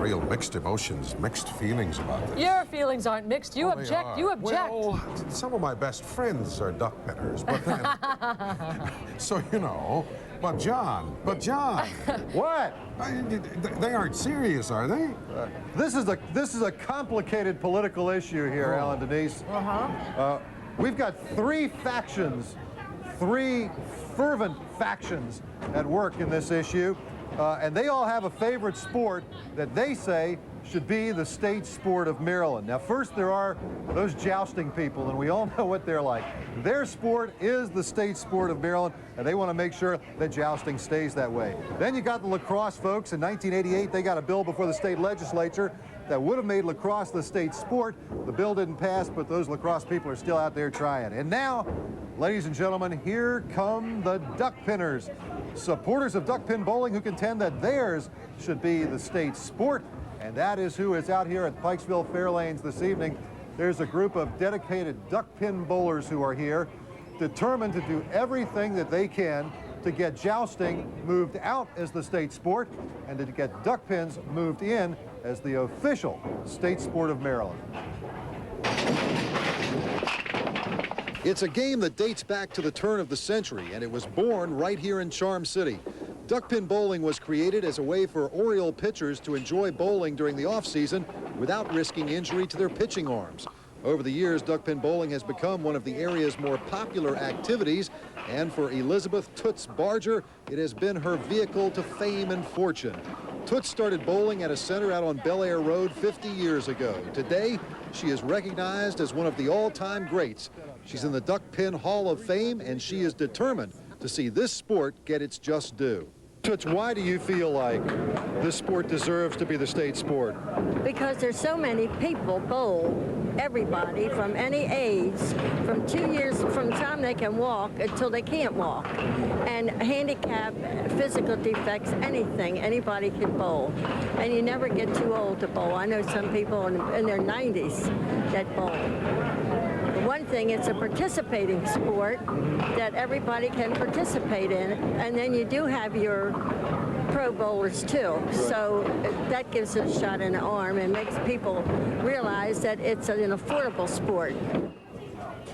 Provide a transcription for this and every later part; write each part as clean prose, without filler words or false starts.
real mixed emotions, mixed feelings about this. Your feelings aren't mixed. You object. You object. Well, some of my best friends are duck pinners, but then... So, you know, but John. What? They aren't serious, are they? This is a complicated political issue here, Alan, Denise. We've got three factions, three fervent factions at work in this issue, and they all have a favorite sport that they say should be the state sport of Maryland. Now, first there are those jousting people, and we all know what they're like. Their sport is the state sport of Maryland, and they want to make sure that jousting stays that way. Then you got the lacrosse folks. In 1988, they got a bill before the state legislature that would have made lacrosse the state sport. The bill didn't pass, but those lacrosse people are still out there trying. And now, ladies and gentlemen, here come the duck pinners. Supporters of duckpin bowling who contend that theirs should be the state sport. And that is who is out here at Pikesville Fairlanes this evening. There's a group of dedicated duckpin bowlers who are here, determined to do everything that they can to get jousting moved out as the state sport and to get duckpins moved in as the official state sport of Maryland. It's a game that dates back to the turn of the century, and it was born right here in Charm City. Duckpin bowling was created as a way for Oriole pitchers to enjoy bowling during the off-season without risking injury to their pitching arms. Over the years, duckpin bowling has become one of the area's more popular activities, and for Elizabeth Toots Barger, it has been her vehicle to fame and fortune. Toots started bowling at a center out on Bel Air Road 50 years ago. Today, she is recognized as one of the all-time greats. She's in the Duckpin Hall of Fame, and she is determined to see this sport get its just due. Toots, why do you feel like this sport deserves to be the state sport? Because there's so many people bowl, everybody from any age, from 2 years from the time they can walk until they can't walk. And handicap, physical defects, anything, anybody can bowl. And you never get too old to bowl. I know some people in their 90s that bowl. One thing, it's a participating sport that everybody can participate in, and then you do have your pro bowlers too. So that gives it a shot in the arm and makes people realize that it's an affordable sport.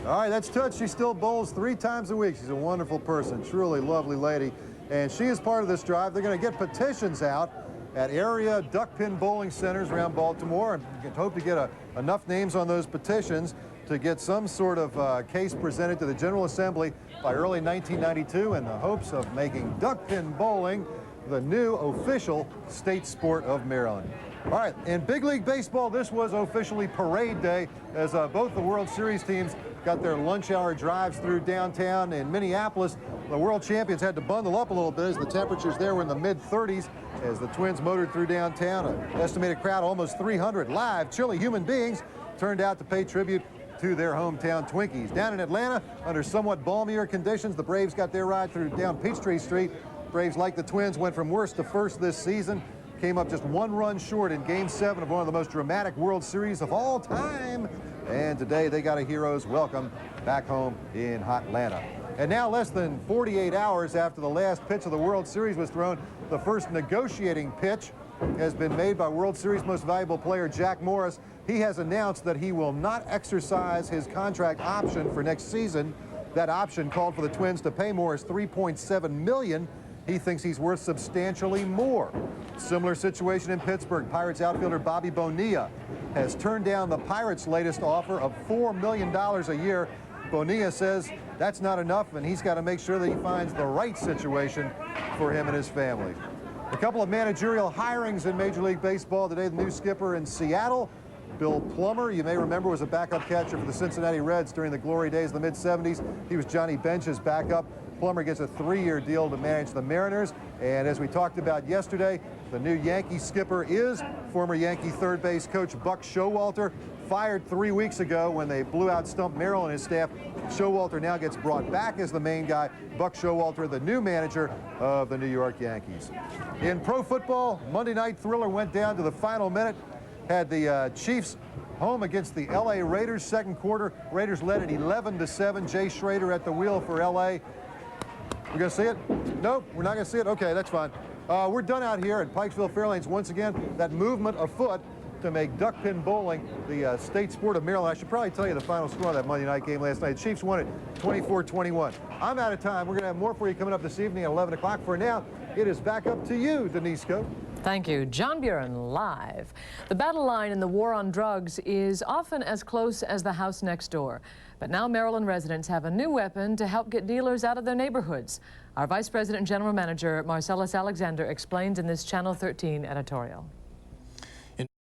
All right, that's Toots. She still bowls 3 times a week. She's a wonderful person, truly lovely lady. And she is part of this drive. They're going to get petitions out at area duckpin bowling centers around Baltimore, and hope to get enough names on those petitions to get some sort of case presented to the General Assembly by early 1992 in the hopes of making duckpin bowling the new official state sport of Maryland. All right, in Big League Baseball, this was officially parade day as both the World Series teams got their lunch hour drives through downtown. In Minneapolis, the world champions had to bundle up a little bit as the temperatures there were in the mid-30s as the Twins motored through downtown. An estimated crowd, almost 300 live, chilly human beings, turned out to pay tribute to their hometown Twinkies. Down in Atlanta, under somewhat balmier conditions, the Braves got their ride through down Peachtree Street. Braves, like the Twins, went from worst to first this season, came up just 1 run short in Game 7 of one of the most dramatic World Series of all time. And today they got a hero's welcome back home in hot Atlanta. And now, less than 48 hours after the last pitch of the World Series was thrown, the first negotiating pitch has been made by World Series most valuable player Jack Morris. He has announced that he will not exercise his contract option for next season. That option called for the Twins to pay Morris $3.7 million. He thinks he's worth substantially more. Similar situation in Pittsburgh. Pirates outfielder Bobby Bonilla has turned down the Pirates' latest offer of $4 million a year. Bonilla says that's not enough, and he's got to make sure that he finds the right situation for him and his family. A couple of managerial hirings in Major League Baseball today. The new skipper in Seattle, Bill Plummer, you may remember, was a backup catcher for the Cincinnati Reds during the glory days of the mid-70s. He was Johnny Bench's backup. Plummer gets a 3-year deal to manage the Mariners. And as we talked about yesterday, the new Yankee skipper is former Yankee third base coach Buck Showalter, fired 3 weeks ago when they blew out Stump Merrill and his staff. Showalter now gets brought back as the main guy. Buck Showalter, the new manager of the New York Yankees. In pro football, Monday Night Thriller went down to the final minute. Had the Chiefs home against the L.A. Raiders. Second quarter, Raiders led at 11-7. Jay Schrader at the wheel for L.A. We're going to see it? Nope, we're not going to see it? Okay, that's fine. We're done out here at Pikesville Fairlanes. Once again, that movement afoot to make duckpin bowling the state sport of Maryland. I should probably tell you the final score of that Monday night game last night. The Chiefs won it 24-21. I'm out of time. We're going to have more for you coming up this evening at 11 o'clock. For now, it is back up to you, Denise Coe. Thank you. John Buren live. The battle line in the war on drugs is often as close as the house next door. But now Maryland residents have a new weapon to help get dealers out of their neighborhoods. Our Vice President and General Manager, Marcellus Alexander, explains in this Channel 13 editorial.